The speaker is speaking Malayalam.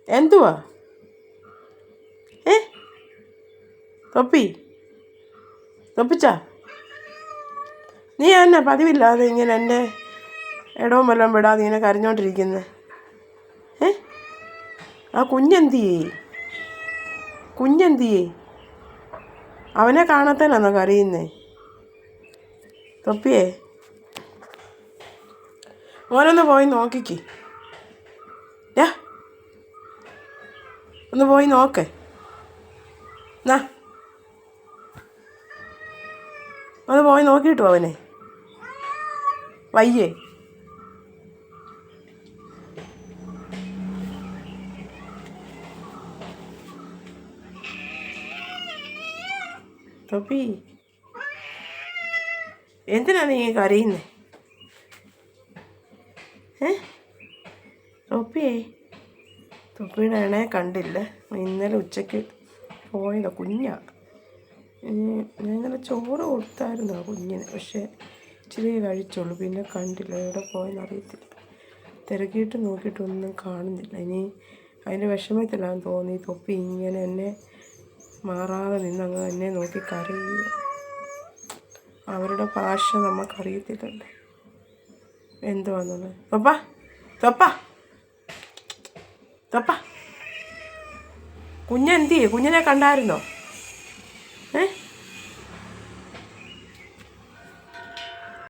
എന്തുവാ തൊപ്പി തൊപ്പിച്ചാ നീ എന്നാ പതിവില്ലാതെ ഇങ്ങനെ എന്നെ ഇടവും വല്ലതും വിടാതെ ഇങ്ങനെ കരഞ്ഞോണ്ടിരിക്കുന്നത്? ആ കുഞ്ഞെന്തിയേ അവനെ കാണാത്തനാന്നോ കരയുന്നേ? തൊപ്പിയേ മോനൊന്ന് പോയി നോക്കിക്ക്. ഒന്ന് പോയി നോക്കേ. എന്നാ ഒന്ന് പോയി നോക്കിയിട്ടു അവനെ. വയ്യേ? തൊപ്പി എന്തിനാ നീ കരയുന്നേ? തൊപ്പിയുടെ അണയെ കണ്ടില്ല. ഇന്നലെ ഉച്ചയ്ക്ക് പോയതാ കുഞ്ഞാ. ഞാൻ ഇന്നലെ ചോറ് കൊടുത്തായിരുന്നു ആ കുഞ്ഞിന്, പക്ഷേ ഇച്ചിരി കഴിച്ചുള്ളൂ. പിന്നെ കണ്ടില്ല, എവിടെ പോയെന്ന് അറിയത്തില്ല. തിരക്കിയിട്ട് നോക്കിയിട്ടൊന്നും കാണുന്നില്ല. ഇനി അതിൻ്റെ വിഷമത്തിലാണെന്ന് തോന്നി തൊപ്പി ഇങ്ങനെ എന്നെ മാറാതെ നിന്നങ്ങ് എന്നെ നോക്കി കരയുക. അവരുടെ ഭാഷ നമുക്കറിയത്തില്ലല്ലേ എന്തുവാന്നുള്ളത്. തൊപ്പ കുഞ്ഞെന്തിയേ? കുഞ്ഞിനെ കണ്ടായിരുന്നോ?